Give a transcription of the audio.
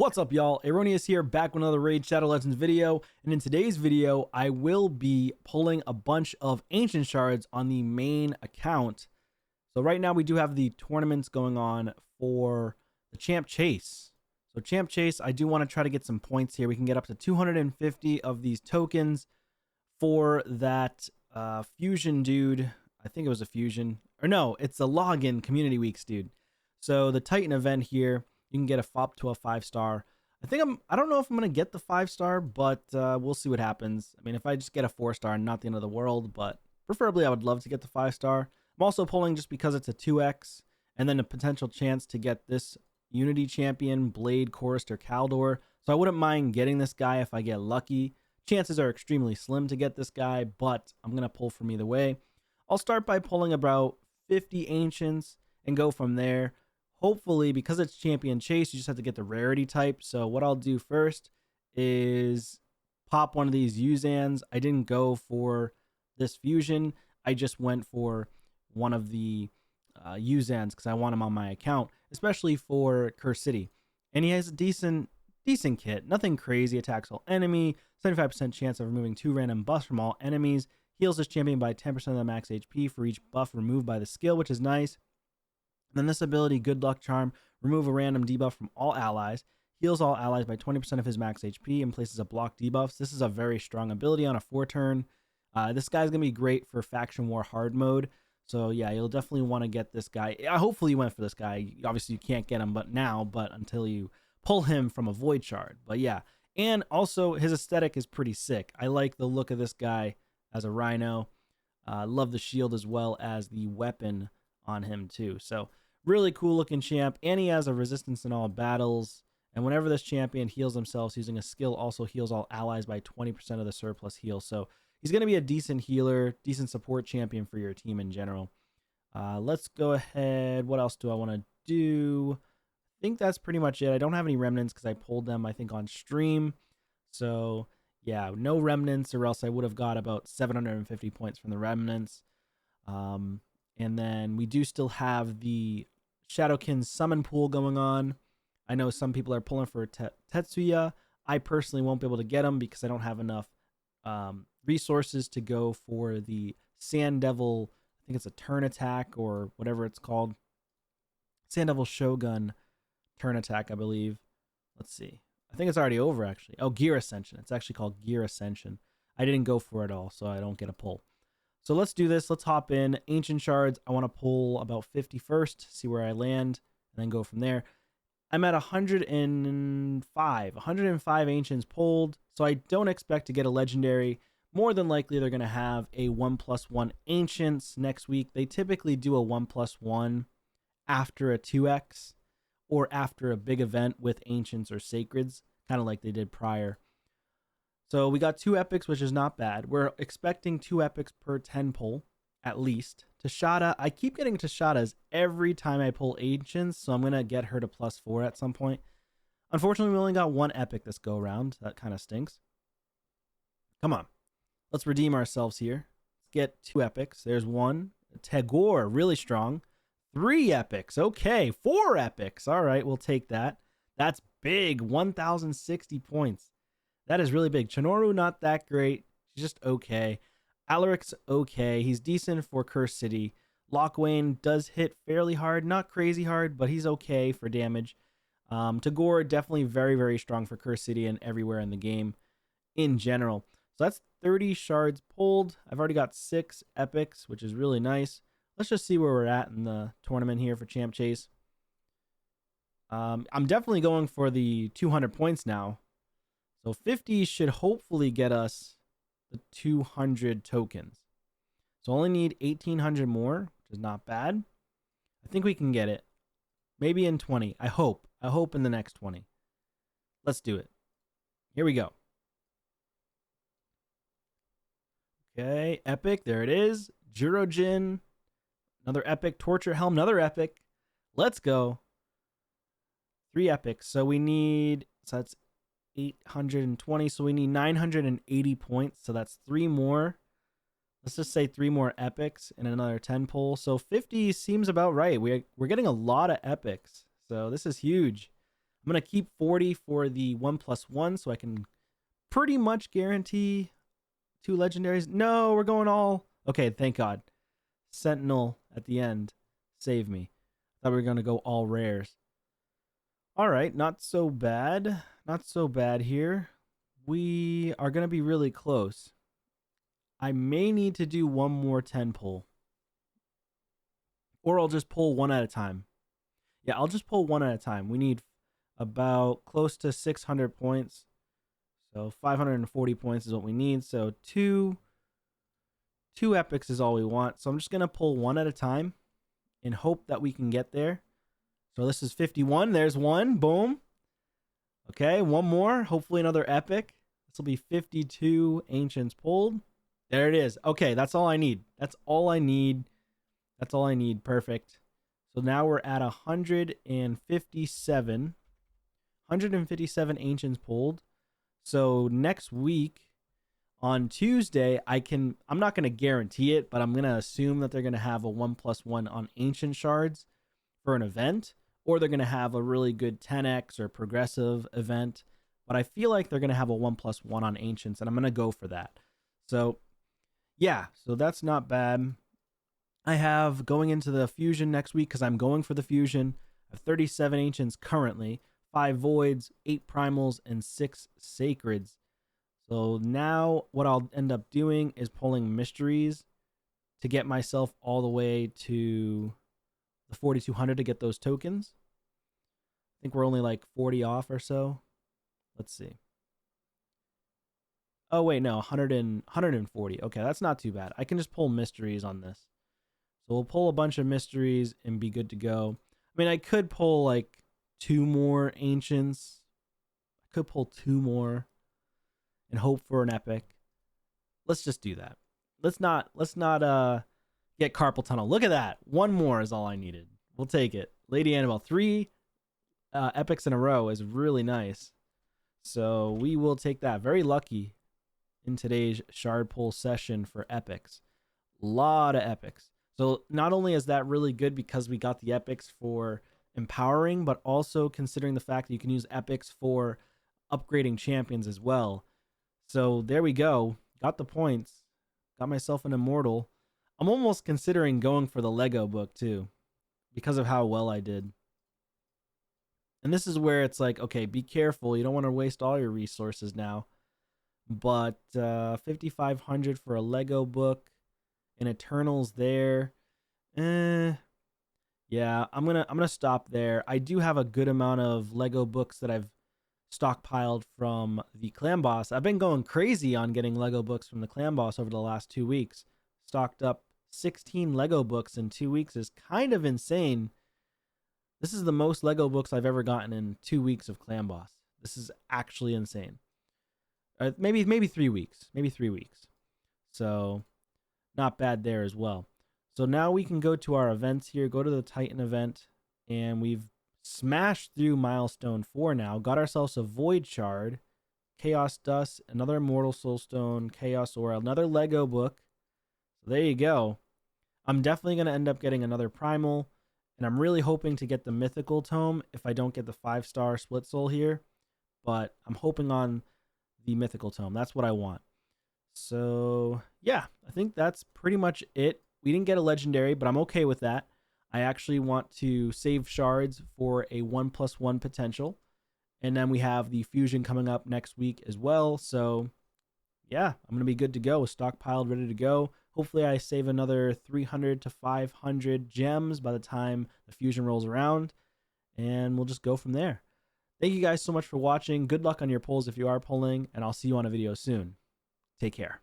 What's up, y'all? Erroneous here, back with another Raid Shadow Legends video, and in today's video, I will be pulling a bunch of ancient shards on the main account. So right now we do have the tournaments going on for the Champ Chase. So Champ Chase, I do want to try to get some points here. We can get up to 250 of these tokens for that fusion dude. I think it was a fusion. Or no, it's a login community weeks, dude. So the Titan event here, you can get a FOP to a 5-star. I don't know if I'm going to get the 5-star, but we'll see what happens. I mean, if I just get a 4-star, not the end of the world, but preferably I would love to get the 5-star. I'm also pulling just because it's a 2x, and then a potential chance to get this Unity Champion, Blade, Chorister, Kaldor. So I wouldn't mind getting this guy if I get lucky. Chances are extremely slim to get this guy, but I'm going to pull from either way. I'll start by pulling about 50 Ancients and go from there. Hopefully, because it's Champion Chase, you just have to get the rarity type. So what I'll do first is pop one of these Yuzans. I didn't go for this fusion. I just went for one of the Yuzans because I want him on my account, especially for Curse City. And he has a decent kit. Nothing crazy. Attacks all enemy. 75% chance of removing 2 random buffs from all enemies. Heals this champion by 10% of the max HP for each buff removed by the skill, which is nice. Then this ability, Good Luck Charm, remove a random debuff from all allies, heals all allies by 20% of his max HP, and places a block debuffs. This is a very strong ability on a 4-turn. This guy's going to be great for Faction War hard mode. So yeah, you'll definitely want to get this guy. Hopefully you went for this guy. Obviously you can't get him but until you pull him from a Void Shard. But yeah, and also his aesthetic is pretty sick. I like the look of this guy as a Rhino. Love the shield as well as the weapon on him too. So really cool looking champ, and he has a resistance in all battles, and whenever this champion heals themselves using a skill, also heals all allies by 20% of the surplus heal. So he's going to be a decent healer, decent support champion for your team in general. Let's go ahead. What else do I want to do? I think that's pretty much it. I don't have any remnants because I pulled them, I think, on stream. So yeah, no remnants, or else I would have got about 750 points from the remnants. And then we do still have the Shadowkin summon pool going on. I know some people are pulling for Tetsuya. I personally won't be able to get them because I don't have enough resources to go for the Sand Devil. I think it's a turn attack or whatever it's called. Sand Devil Shogun turn attack, I believe. Let's see. I think it's already over, actually. Oh, Gear Ascension. It's actually called Gear Ascension. I didn't go for it all, so I don't get a pull. So let's do this. Let's hop in. Ancient Shards, I want to pull about 50 first, see where I land, and then go from there. I'm at 105. 105 Ancients pulled, so I don't expect to get a Legendary. More than likely, they're going to have a 1+1 Ancients next week. They typically do a 1+1 after a 2x or after a big event with Ancients or Sacreds, kind of like they did prior. So we got 2 epics, which is not bad. We're expecting 2 epics per 10 pull, at least. Tashada, I keep getting Tashadas every time I pull Ancients, so I'm going to get her to +4 at some point. Unfortunately, we only got 1 epic this go around. That kind of stinks. Come on. Let's redeem ourselves here. Let's get 2 epics. There's 1. Tagore, really strong. 3 epics. Okay, 4 epics. All right, we'll take that. That's big. 1,060 points. That is really big. Chinoru, not that great. She's just okay. Alaric's okay. He's decent for Curse City. Lockwayne does hit fairly hard. Not crazy hard, but he's okay for damage. Tagore, definitely very, very strong for Curse City and everywhere in the game in general. So that's 30 shards pulled. I've already got 6 epics, which is really nice. Let's just see where we're at in the tournament here for Champ Chase. I'm definitely going for the 200 points now. So 50 should hopefully get us the 200 tokens. So only need 1,800 more, which is not bad. I think we can get it. Maybe in 20. I hope. I hope in the next 20. Let's do it. Here we go. Okay, epic. There it is. Jirojin. Another epic. Torture Helm. Another epic. Let's go. 3 epics. So we need... So that's 820, so we need 980 points, so that's 3 more. Let's just say 3 more epics and another 10 pull. So 50 seems about right. We're getting a lot of epics, so this is huge. I'm going to keep 40 for the 1+1 so I can pretty much guarantee 2 legendaries. No, we're going all... Okay, thank God. Sentinel at the end. Save me. Thought we were going to go all rares. All right, not so bad. Not so bad here. We are going to be really close. I may need to do one more 10 pull. Or I'll just pull one at a time. Yeah, I'll just pull one at a time. We need about close to 600 points. So 540 points is what we need. So two epics is all we want. So I'm just going to pull one at a time and hope that we can get there. So this is 51. There's one. Boom. Okay, one more. Hopefully another epic. This will be 52 ancients pulled. There it is. Okay, that's all I need. That's all I need. That's all I need. Perfect. So now we're at 157. 157 ancients pulled. So next week on Tuesday, I'm not going to guarantee it, but I'm going to assume that they're going to have a 1+1 on ancient shards for an event, or they're going to have a really good 10x or progressive event. But I feel like they're going to have a 1+1 on ancients, and I'm going to go for that. So yeah, so that's not bad. I have going into the fusion next week because I'm going for the fusion. I have 37 ancients currently, 5 voids, 8 primals, and 6 sacreds. So now what I'll end up doing is pulling mysteries to get myself all the way to the 4,200 to get those tokens. I think we're only like 40 off or so. Let's see. Oh, wait, no, 140. Okay, that's not too bad. I can just pull mysteries on this. So we'll pull a bunch of mysteries and be good to go. I mean, I could pull like 2 more ancients. I could pull 2 more and hope for an epic. Let's just do that. Let's not get carpal tunnel. Look at that. 1 more is all I needed. We'll take it. Lady Annabelle, 3 epics in a row is really nice. So we will take that. Very lucky in today's shard pull session for epics. A lot of epics. So not only is that really good because we got the epics for empowering, but also considering the fact that you can use epics for upgrading champions as well. So there we go. Got the points. Got myself an immortal. I'm almost considering going for the Lego book too because of how well I did. And this is where it's like, okay, be careful. You don't want to waste all your resources now. But 5,500 for a Lego book and Eternals there. Yeah, I'm gonna stop there. I do have a good amount of Lego books that I've stockpiled from the clan boss. I've been going crazy on getting Lego books from the clan boss over the last 2 weeks. Stocked up 16 Lego books in 2 weeks is kind of insane. This is the most Lego books I've ever gotten in 2 weeks of clan boss. This is actually insane. Maybe 3 weeks. Maybe 3 weeks. So not bad there as well. So now we can go to our events here. Go to the Titan event. And we've smashed through milestone 4 now. Got ourselves a Void Shard, Chaos Dust, another Immortal Soulstone, Chaos Aura, another Lego book. So there you go. I'm definitely going to end up getting another Primal. And I'm really hoping to get the Mythical Tome if I don't get the 5-star Split Soul here. But I'm hoping on the Mythical Tome. That's what I want. So yeah, I think that's pretty much it. We didn't get a legendary, but I'm okay with that. I actually want to save shards for a 1+1 potential. And then we have the fusion coming up next week as well. So yeah, I'm going to be good to go. Stockpiled, ready to go. Hopefully I save another 300 to 500 gems by the time the fusion rolls around. And we'll just go from there. Thank you guys so much for watching. Good luck on your pulls if you are pulling. And I'll see you on a video soon. Take care.